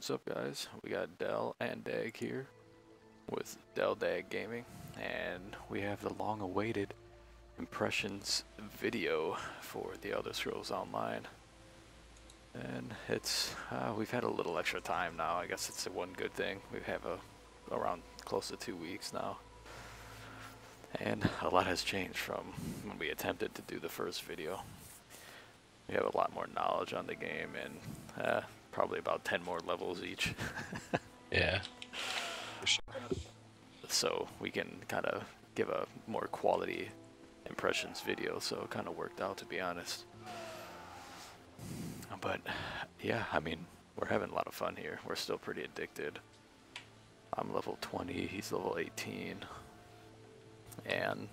What's up, guys? We got Dell and Dag here with Dell Dag Gaming, and we have the long-awaited impressions video for the Elder Scrolls Online. And it's we've had a little extra time now. I guess it's one good thing. We have around close to 2 weeks now, and a lot has changed from when we attempted to do the first video. We have a lot more knowledge on the game, and probably about 10 more levels each. Yeah, for sure. So we can kind of give a more quality impressions video, so it kind of worked out, to be honest. But yeah, I mean, we're having a lot of fun here. We're still pretty addicted. I'm level 20, he's level 18, and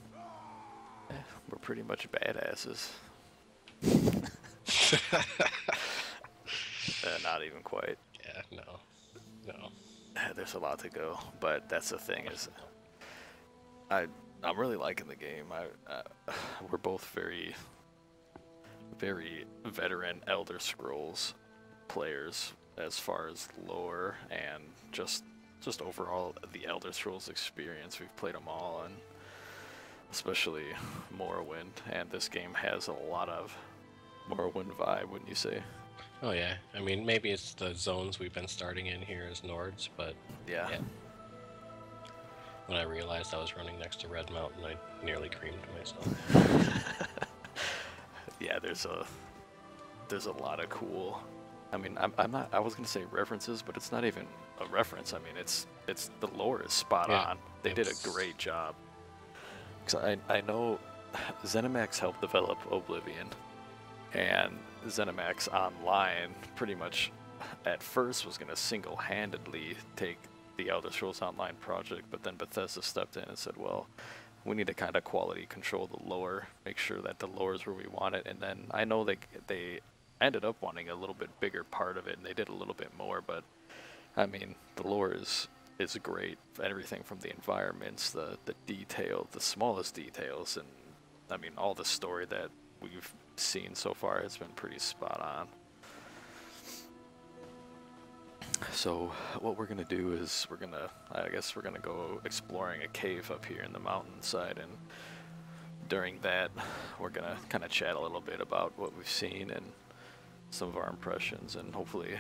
we're pretty much badasses. Not even quite. Yeah, no. There's a lot to go, but that's the thing is, I'm really liking the game. We're both very veteran Elder Scrolls players as far as lore and just overall the Elder Scrolls experience. We've played them all, and especially Morrowind, and this game has a lot of Morrowind vibe, wouldn't you say? Oh yeah, I mean, maybe it's the zones we've been starting in here as Nords, but yeah. When I realized I was running next to Red Mountain, I nearly creamed myself. Yeah, there's a lot of cool. I mean, I was gonna say references, but it's not even a reference. I mean, it's the lore is spot on. They did a great job. Cause I know ZeniMax helped develop Oblivion, and ZeniMax Online pretty much at first was gonna single-handedly take the Elder Scrolls Online project, but then Bethesda stepped in and said, well, we need to kind of quality control the lore, make sure that the lore is where we want it. And then I know they ended up wanting a little bit bigger part of it, and they did a little bit more, but I mean, the lore is great. Everything from the environments, the detail, the smallest details, and I mean, all the story that we've seen so far has been pretty spot on. So what we're gonna do is I guess we're gonna go exploring a cave up here in the mountainside, and during that we're gonna kind of chat a little bit about what we've seen and some of our impressions, and hopefully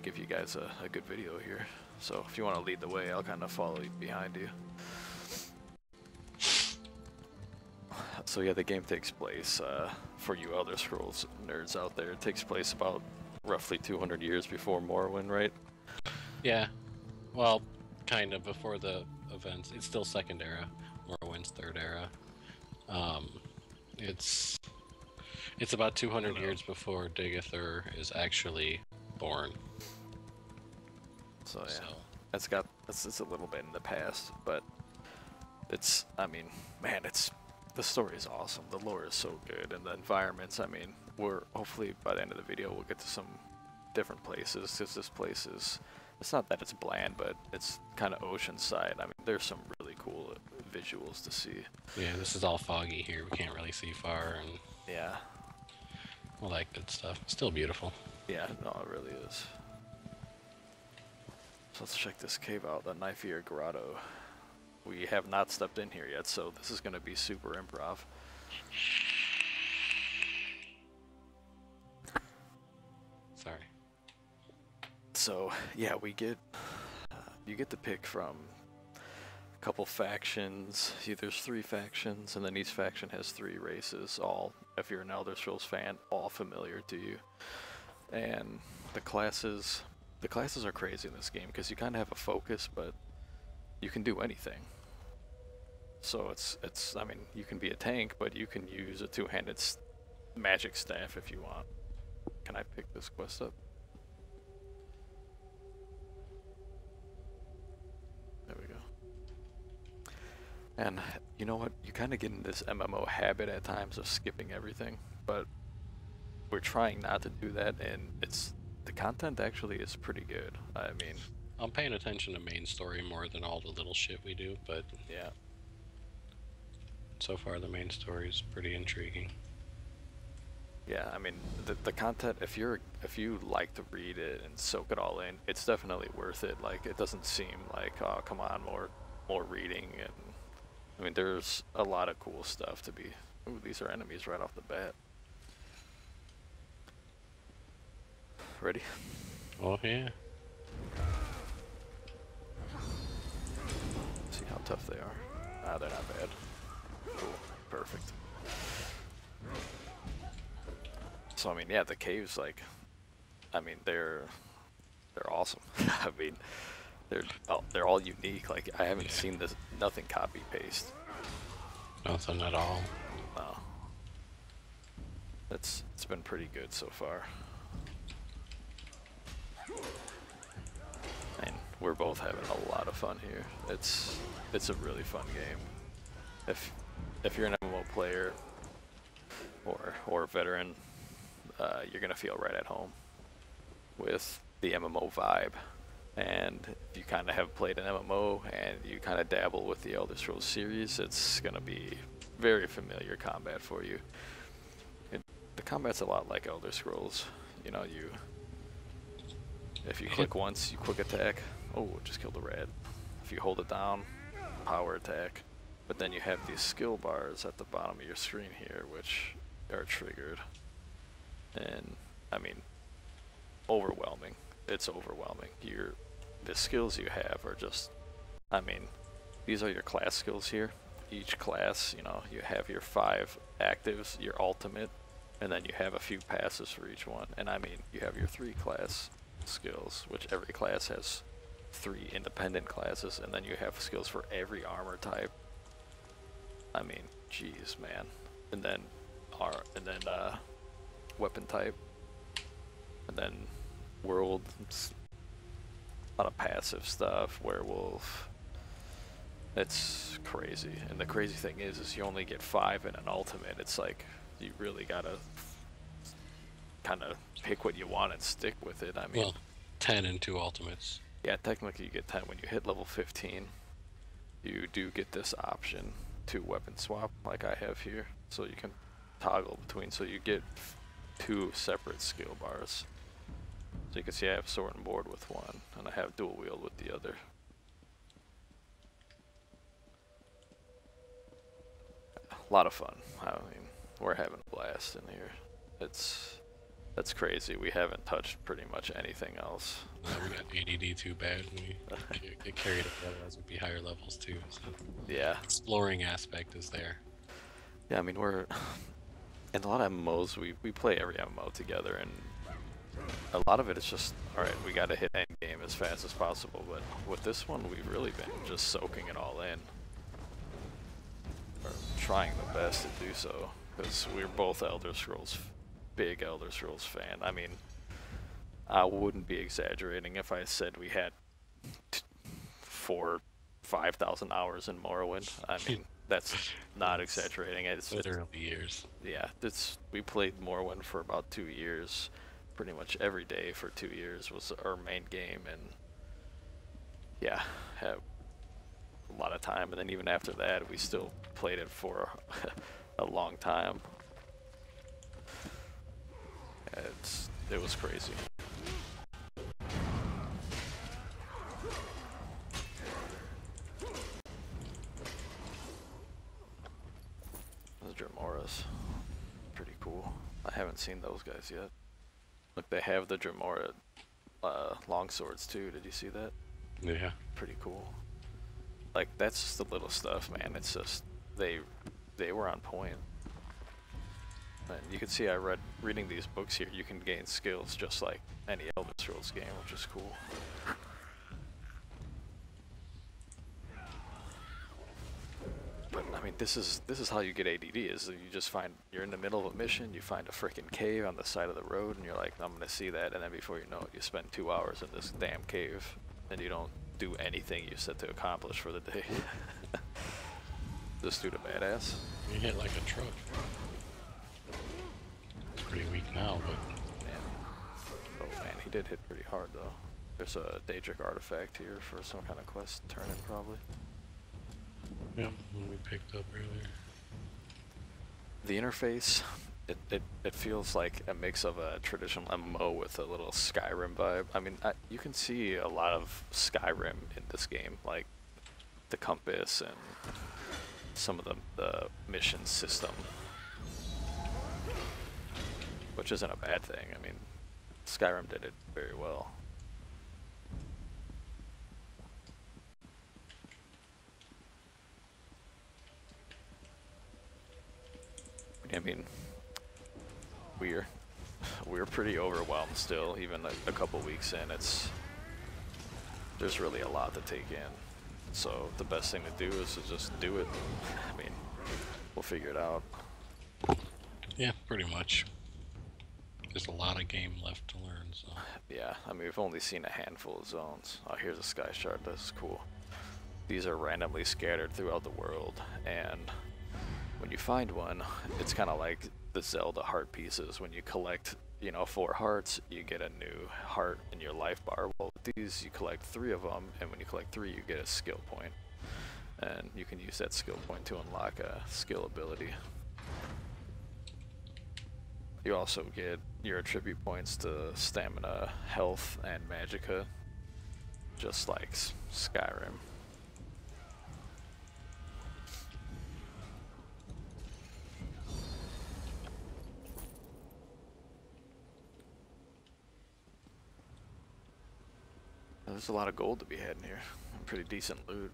give you guys a good video here. So if you want to lead the way, I'll kind of follow behind you. So yeah, the game takes place, for you Elder Scrolls nerds out there, it takes place about roughly 200 years before Morrowind, right? Yeah, well, kind of before the events. It's still Second Era, Morrowind's Third Era. It's about 200 years before Digathur is actually born. So yeah, it's a little bit in the past, but I mean, man, the story is awesome. The lore is so good, and the environments. I mean, hopefully by the end of the video we'll get to some different places, because this place it's not that it's bland, but it's kind of oceanside. I mean, there's some really cool visuals to see. Yeah, this is all foggy here. We can't really see far, and yeah, all that good stuff. Still beautiful. Yeah, no, it really is. So let's check this cave out, the Knife Ear Grotto. We have not stepped in here yet, so this is going to be super improv. Sorry. So yeah, you get to pick from a couple factions. There's 3 factions, and then each faction has 3 races, all, if you're an Elder Scrolls fan, all familiar to you. And the classes are crazy in this game, because you kind of have a focus, but you can do anything. So it's I mean, you can be a tank, but you can use a 2-handed magic staff if you want. Can I pick this quest up? There we go. And you know what? You kind of get in this MMO habit at times of skipping everything, but we're trying not to do that, and the content actually is pretty good. I mean, I'm paying attention to main story more than all the little shit we do, but yeah. So far the main story is pretty intriguing. Yeah, I mean the content. If you like to read it and soak it all in, it's definitely worth it. Like it doesn't seem like, oh come on, more reading. And I mean there's a lot of cool stuff to be. Ooh, these are enemies right off the bat. Ready? Oh yeah. See how tough they are. Ah, they're not bad. Cool, perfect. So I mean, yeah, the caves, like, I mean, they're awesome. I mean, they're all unique. Like, I haven't seen this, nothing copy paste. Nothing at all. No. It's been pretty good so far. And we're both having a lot of fun here. It's a really fun game. If you're an MMO player or a veteran, you're gonna feel right at home with the MMO vibe. And if you kind of have played an MMO and you kind of dabble with the Elder Scrolls series, it's gonna be very familiar combat for you. The combat's a lot like Elder Scrolls. You know, if you click once, you quick attack. Oh, just killed a rat. If you hold it down, power attack. But then you have these skill bars at the bottom of your screen here, which are triggered. And I mean, overwhelming. It's overwhelming. The skills you have are just, I mean, these are your class skills here. Each class, you know, you have your 5 actives, your ultimate, and then you have a few passes for each one. And I mean, you have your 3 class skills, which every class has 3 independent classes, and then you have skills for every armor type. I mean, jeez, man. And then weapon type, and then world, a lot of passive stuff, werewolf. It's crazy. And the crazy thing is you only get 5 in an ultimate. It's like you really gotta kind of pick what you want and stick with it. I mean, Well, 10 and 2 ultimates. yeah, technically you get 10 when you hit level 15. You do get this option to weapon swap like I have here, so you can toggle between, so you get 2 separate skill bars. So you can see I have sword and board with one, and I have dual wield with the other. A lot of fun. I mean, we're having a blast in here. That's crazy. We haven't touched pretty much anything else. We got ADD too bad. We get carried away, otherwise would be higher levels too. So Yeah. exploring aspect is there. Yeah, I mean, we're in a lot of MMOs, we play every MMO together, and a lot of it is just, alright, we gotta hit endgame as fast as possible, but with this one, we've really been just soaking it all in. Or trying the best to do so, because we're both big Elder Scrolls fan. I mean, I wouldn't be exaggerating if I said we had 5,000 hours in Morrowind. I mean, that's not exaggerating. It's Literally years. Yeah, we played Morrowind for about 2 years. Pretty much every day for 2 years was our main game, and yeah, had a lot of time. And then even after that, we still played it for a long time. It was crazy. Those Dramoras, pretty cool. I haven't seen those guys yet. Look, they have the Dramora longswords too. Did you see that? Yeah. Pretty cool. Like, that's just the little stuff, man. It's just they were on point. And you can see reading these books here, you can gain skills just like any Elder Scrolls game, which is cool. But I mean, this is how you get ADD. Is you just you're in the middle of a mission, you find a freaking cave on the side of the road, and you're like, I'm gonna see that, and then before you know it, you spend 2 hours in this damn cave, and you don't do anything you set to accomplish for the day. This dude a badass. You hit like a truck. It's pretty weak now, but man, he did hit pretty hard though. There's a Daedric artifact here for some kind of quest turn-in probably. yeah, one we picked up earlier. The interface it feels like a mix of a traditional MMO with a little Skyrim vibe. I mean, you can see a lot of Skyrim in this game, like the compass and some of the mission system, which isn't a bad thing. I mean, Skyrim did it very well. I mean, we're pretty overwhelmed still, even a couple weeks in. There's really a lot to take in. So the best thing to do is to just do it. I mean, we'll figure it out. Yeah, pretty much. There's a lot of game left to learn, so. Yeah, I mean, we've only seen a handful of zones. Oh, here's a sky shard. This is cool. These are randomly scattered throughout the world, and when you find one, it's kind of like the Zelda heart pieces. When you collect, 4 hearts, you get a new heart in your life bar. Well, with these, you collect 3 of them, and when you collect 3, you get a skill point. And you can use that skill point to unlock a skill ability. You also get your attribute points to stamina, health, and magicka, just like Skyrim. There's a lot of gold to be had in here. Pretty decent loot.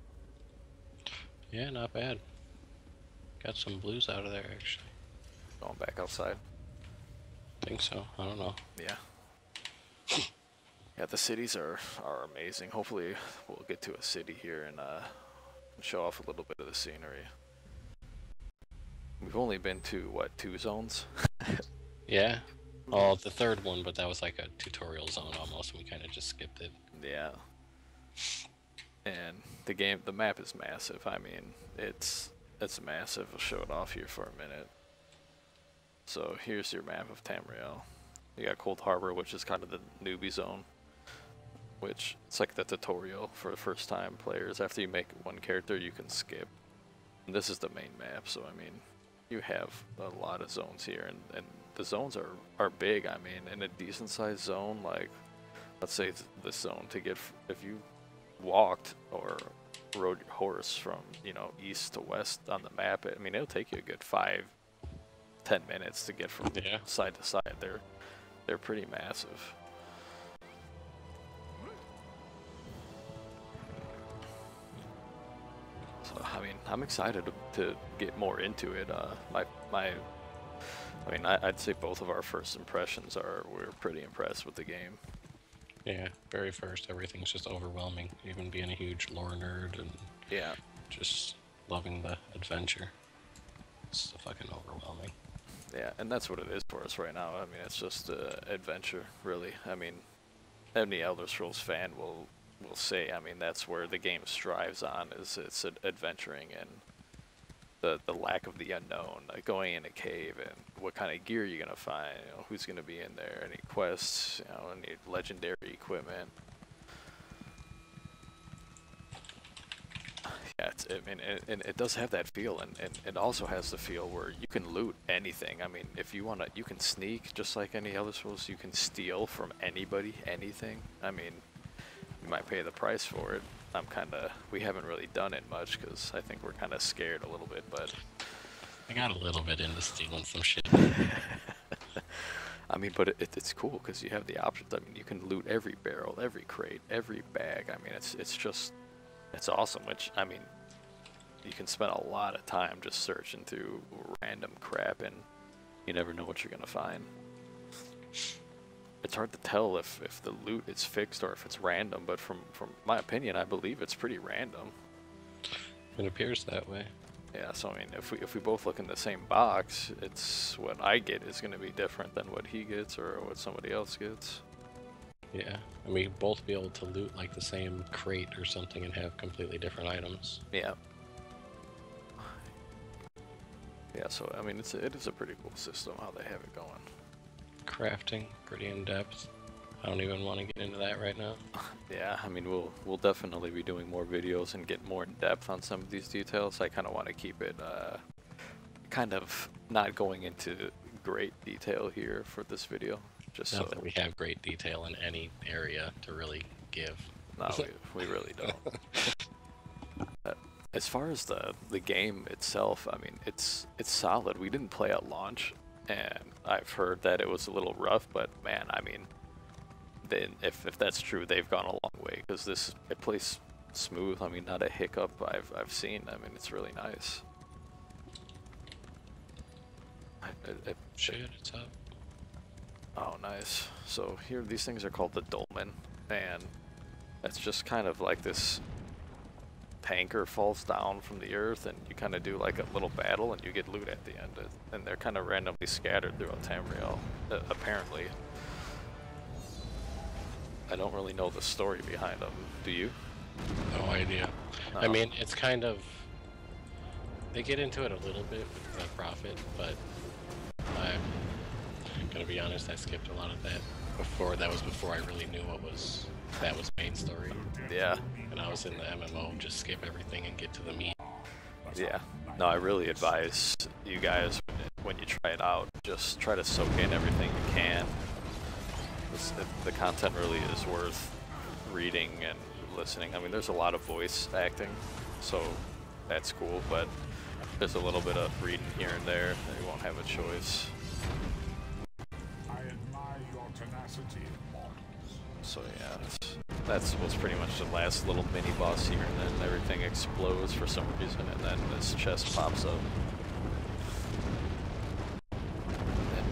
Yeah, not bad. Got some blues out of there, actually. Going back outside. Think so. I don't know. Yeah. Yeah, the cities are amazing. Hopefully we'll get to a city here and show off a little bit of the scenery. We've only been to, what, 2 zones? Yeah. Oh, the third one, but that was like a tutorial zone almost, and we kind of just skipped it. Yeah. And the map is massive. I mean, it's massive. I'll show it off here for a minute. So here's your map of Tamriel. You got Cold Harbor, which is kind of the newbie zone, which it's like the tutorial for first time players. After you make one character, you can skip. And this is the main map, so I mean, you have a lot of zones here, and the zones are big. I mean, in a decent sized zone, like let's say this zone, to get, if you walked or rode your horse from east to west on the map, I mean, it'll take you a good 5-10 minutes to get from side to side. They're pretty massive. So I mean, I'm excited to get more into it. I mean, I'd say both of our first impressions we're pretty impressed with the game. Yeah, very first, everything's just overwhelming. Even being a huge lore nerd and yeah, just loving the adventure. It's fucking overwhelming. Yeah, and that's what it is for us right now. I mean, it's just adventure, really. I mean, any Elder Scrolls fan will say, I mean, that's where the game strives on, is it's adventuring and the lack of the unknown, like going in a cave and what kind of gear you're gonna find, who's gonna be in there, any quests, any legendary equipment. Yeah, and it does have that feel, and it also has the feel where you can loot anything. I mean, if you wanna, you can sneak just like any Elder Scrolls. You can steal from anybody, anything. I mean, you might pay the price for it. We haven't really done it much because I think we're kind of scared a little bit, but I got a little bit into stealing some shit. I mean, but it's cool because you have the options. I mean, you can loot every barrel, every crate, every bag. I mean, it's awesome. Which, I mean, you can spend a lot of time just searching through random crap, and you never know what you're gonna find. It's hard to tell if the loot is fixed or if it's random, but from my opinion, I believe it's pretty random. It appears that way. Yeah, so I mean, if we both look in the same box, it's what I get is going to be different than what he gets or what somebody else gets. Yeah, and we both be able to loot like the same crate or something and have completely different items. Yeah. Yeah, so I mean, it is a pretty cool system how they have it going. Crafting, pretty in depth. I don't even want to get into that right now. Yeah, I mean, we'll definitely be doing more videos and get more in depth on some of these details. I kind of want to keep it kind of not going into great detail here for this video. Just Not so that we have great detail in any area to really give. no, we really don't. As far as the game itself, I mean, it's solid. We didn't play at launch, and I've heard that it was a little rough, but man, I mean, then if that's true, they've gone a long way because it plays smooth. I mean, not a hiccup I've seen. I mean, it's really nice. Shit, it's up. Oh, nice. So here, these things are called the Dolmen, and that's just kind of like this tanker falls down from the earth, and you kind of do like a little battle, and you get loot at the end. And they're kind of randomly scattered throughout Tamriel, apparently. I don't really know the story behind them. Do you? No idea. No. I mean, it's kind of... They get into it a little bit with the Prophet, but I'm gonna be honest, I skipped a lot of that before. That was before I really knew that was main story. Yeah. And I was in the MMO, just skip everything and get to the meat. Yeah. No, I really advise you guys when you try it out, just try to soak in everything you can. The content really is worth reading and listening. I mean, there's a lot of voice acting, so that's cool, but there's a little bit of reading here and there. You won't have a choice. I admire your tenacity, mortals. So yeah, that's what's pretty much the last little mini boss here, and then everything explodes for some reason, and then this chest pops up. And,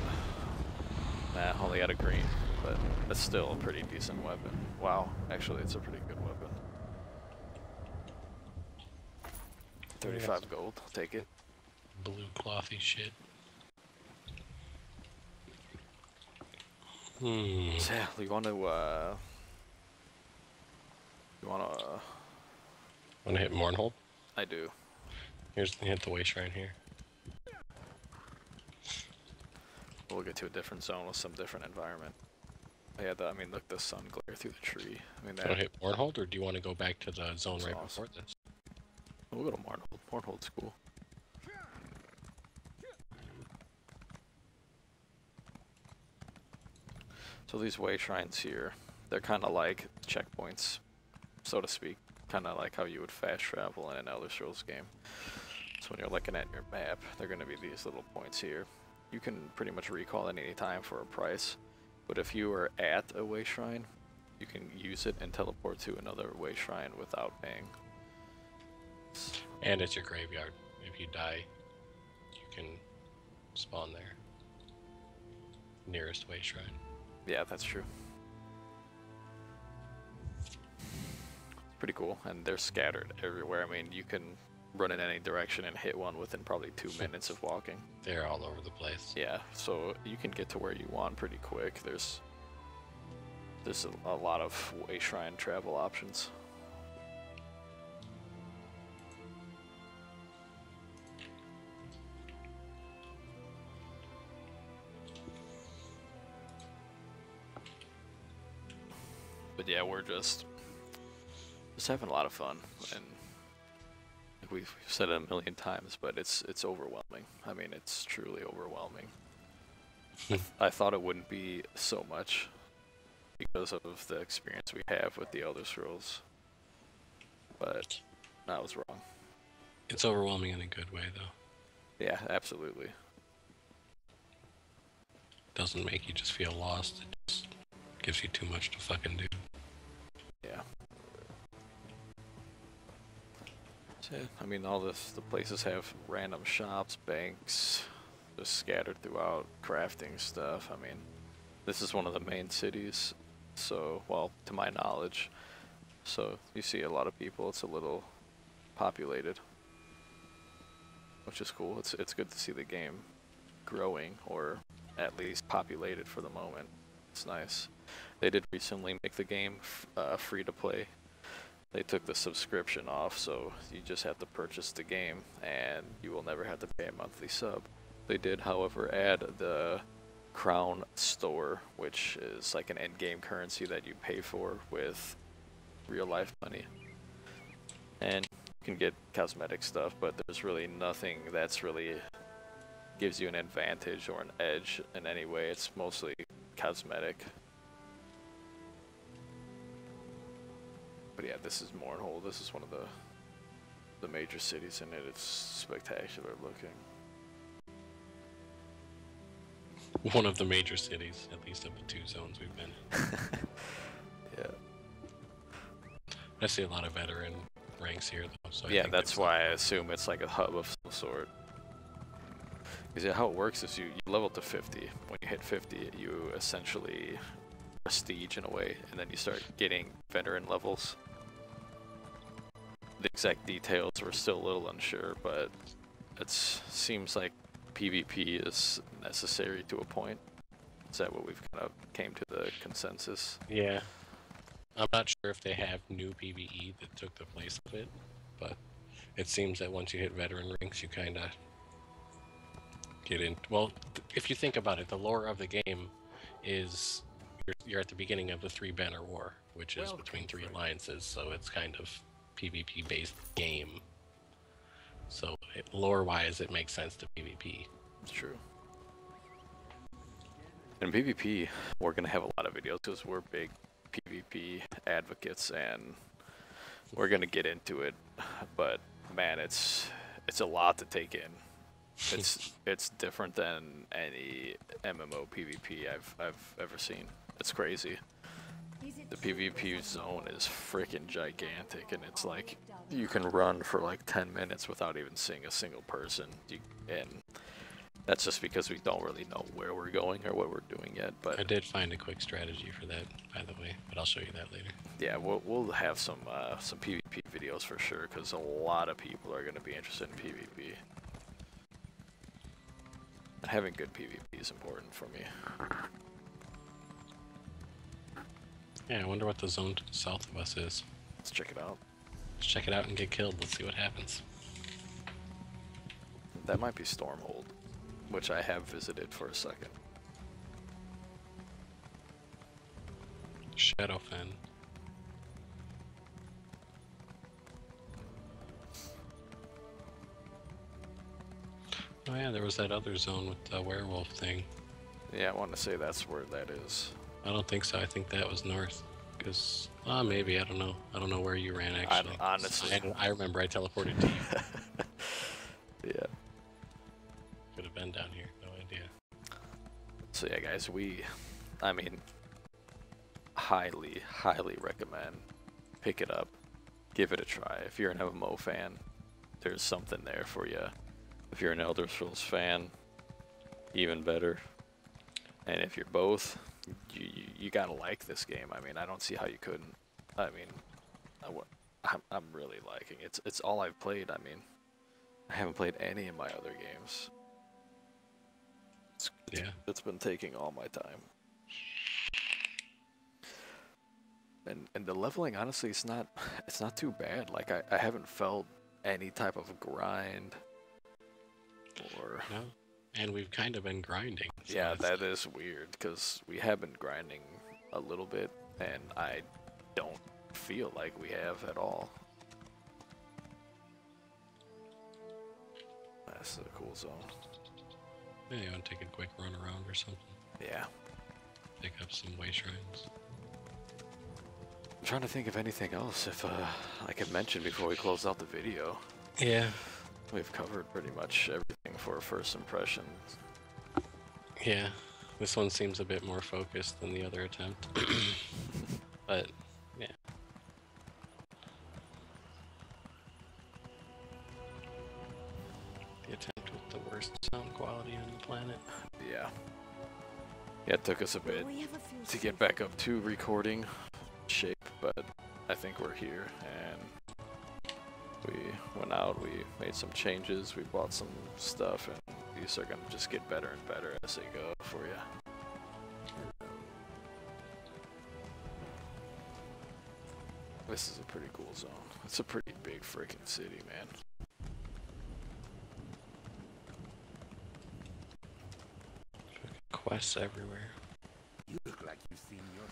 nah, only got a green, but that's still a pretty decent weapon. Wow, actually it's a pretty good weapon. 35 gold, I'll take it. Blue clothy shit. So yeah, you wanna Wanna hit Mournhold? I do. Hit the way shrine here. We'll get to a different zone with some different environment. Yeah, I mean, look, the sun glare through the tree. I mean, Do you want to hit Mournhold, or do you want to go back to the zone right awesome. before this? We'll go to Mournhold. Mournhold's cool. So these way shrines here, they're kind of like checkpoints, so to speak. Kind of like how you would fast travel in an Elder Scrolls game. So when you're looking at your map, they're going to be these little points here. You can pretty much recall at any time for a price, but if you are at a way shrine, you can use it and teleport to another way shrine without paying. And it's your graveyard. If you die, you can spawn there. Nearest way shrine. Yeah, that's true. It's pretty cool, and they're scattered everywhere. I mean, you can run in any direction and hit one within probably 2 minutes of walking. They're all over the place. Yeah, so you can get to where you want pretty quick. There's a lot of way shrine travel options. But yeah, we're just having a lot of fun, and like we've said it a million times, but it's overwhelming. I mean, it's truly overwhelming. I thought it wouldn't be so much because of the experience we have with the Elder Scrolls, but I was wrong. It's overwhelming in a good way, though. Yeah, absolutely. Doesn't make you just feel lost. It just gives you too much to fucking do. Yeah. So, I mean, all the places have random shops, banks, just scattered throughout, crafting stuff. I mean, this is one of the main cities, so, well, to my knowledge. So you see a lot of people. It's a little populated, which is cool. It's good to see the game growing, or at least populated for the moment. It's nice. They did recently make the game free to play. They took the subscription off, so you just have to purchase the game, and you will never have to pay a monthly sub. They did, however, add the Crown Store, which is like an in-game currency that you pay for with real-life money. And you can get cosmetic stuff, but there's really nothing that's really gives you an advantage or an edge in any way. It's mostly cosmetic. But yeah, this is Mournhold. This is one of the major cities in it. It's spectacular looking. One of the major cities, at least of the 2 zones we've been in. Yeah. I see a lot of veteran ranks here, though. So yeah, that's why I assume it's like a hub of some sort. Because yeah, how it works is you level to 50. When you hit 50, you essentially prestige in a way, and then you start getting veteran levels. The exact details we're still a little unsure, but it seems like PvP is necessary to a point. Is that what we've kind of came to the consensus? Yeah. I'm not sure if they have new PvE that took the place of it, but it seems that once you hit veteran ranks, you kind of get in. Well, if you think about it, the lore of the game is you're at the beginning of the 3-banner war, which is between 3 alliances, so it's kind of PvP-based game. So lore-wise, it makes sense to PvP. It's true. In PvP, we're going to have a lot of videos because we're big PvP advocates, and we're going to get into it. But man, it's a lot to take in. It's different than any MMO PvP I've ever seen. It's crazy. The PvP zone is freaking gigantic, and it's like you can run for like 10 minutes without even seeing a single person. And that's just because we don't really know where we're going or what we're doing yet. But I did find a quick strategy for that, by the way, but I'll show you that later. Yeah, we'll have some PvP videos for sure, because a lot of people are going to be interested in PvP. And having good PvP is important for me. Yeah, I wonder what the zone to the south of us is. Let's check it out. Let's check it out and get killed. Let's see what happens. That might be Stormhold, which I have visited for a second. Shadowfen. Oh yeah, there was that other zone with the werewolf thing. Yeah, I want to say that's where that is. I don't think so. I think that was north. Because, maybe. I don't know. I don't know where you ran, actually. Honestly. I remember I teleported to you. Yeah. Could have been down here. No idea. So yeah, guys, I mean, highly recommend. Pick it up. Give it a try. If you're an MMO fan, there's something there for you. If you're an Elder Scrolls fan, even better. And if you're both, you gotta like this game. I mean, I don't see how you couldn't. I mean, I'm really liking it. It's all I've played. I mean, I haven't played any of my other games. It's been taking all my time. And the leveling, honestly, it's not too bad. Like I haven't felt any type of grind. Or no. And we've kind of been grinding. So yeah, that is weird, because we have been grinding a little bit, and I don't feel like we have at all. That's a cool zone. Yeah, you want to take a quick run around or something? Yeah. Pick up some way shrines. I'm trying to think of anything else, if like I mentioned before we closed out the video. Yeah. We've covered pretty much everything for a first impression. Yeah, this one seems a bit more focused than the other attempt. But, yeah. The attempt with the worst sound quality on the planet. Yeah. Yeah, it took us a bit to get back up to recording shape, but I think we're here, and we went out, we made some changes, we bought some stuff, and these are going to just get better and better as they go for you. This is a pretty cool zone. It's a pretty big freaking city, man. Quests everywhere. You look like you've seen your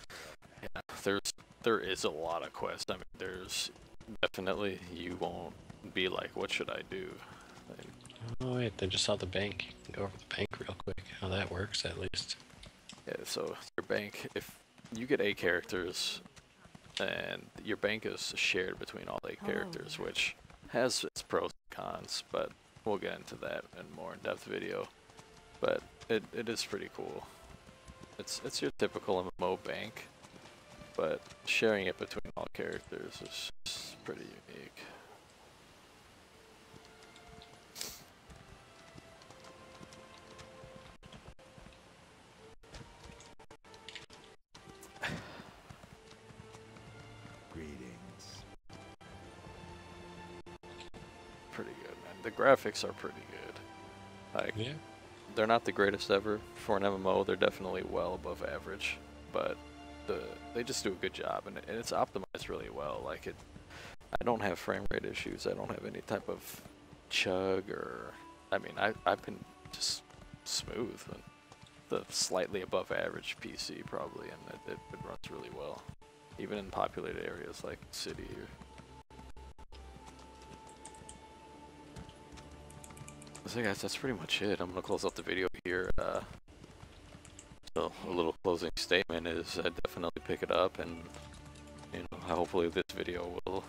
share. Yeah, there is a lot of quests. I mean, there's definitely, you won't be like, what should I do? And Oh wait, they just saw the bank. You can go over the bank real quick. How that works, at least. Yeah, so your bank, if you get 8 characters, and your bank is shared between all 8 characters, which has its pros and cons, but we'll get into that in more in-depth video. But it is pretty cool. It's your typical MMO bank, but sharing it between all characters is just pretty unique. Greetings. Pretty good, man. The graphics are pretty good. Like, Yeah. they're not the greatest ever for an MMO. They're definitely well above average, but they just do a good job, and it's optimized really well. Like I don't have frame rate issues. I don't have any type of chug or, I mean, I've been just smooth and the slightly above average PC probably, and it runs really well, even in populated areas like city. So guys, that's pretty much it. I'm gonna close out the video here. So a little closing statement is definitely pick it up, and hopefully this video will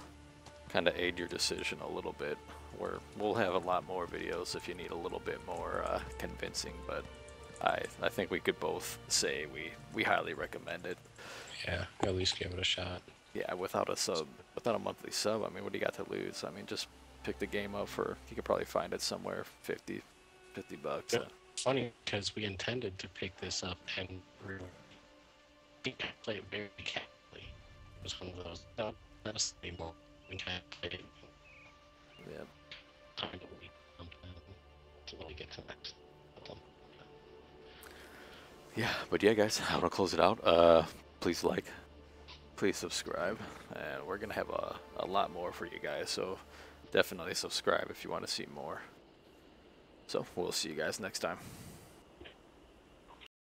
kind of aid your decision a little bit. Where we'll have a lot more videos if you need a little bit more convincing, but I think we could both say we highly recommend it. Yeah, at least give it a shot. Yeah, without a monthly sub, I mean, what do you got to lose? I mean, just pick the game up for, you could probably find it somewhere 50 bucks. Yeah. Funny, because we intended to pick this up and we play it very casually. It was one of those, not necessarily more, we kind of played it. Yeah. Time to wait to really get to next. Yeah, but yeah, guys, I'm gonna close it out. Please like, please subscribe, and we're gonna have a lot more for you guys. So definitely subscribe if you want to see more. So we'll see you guys next time.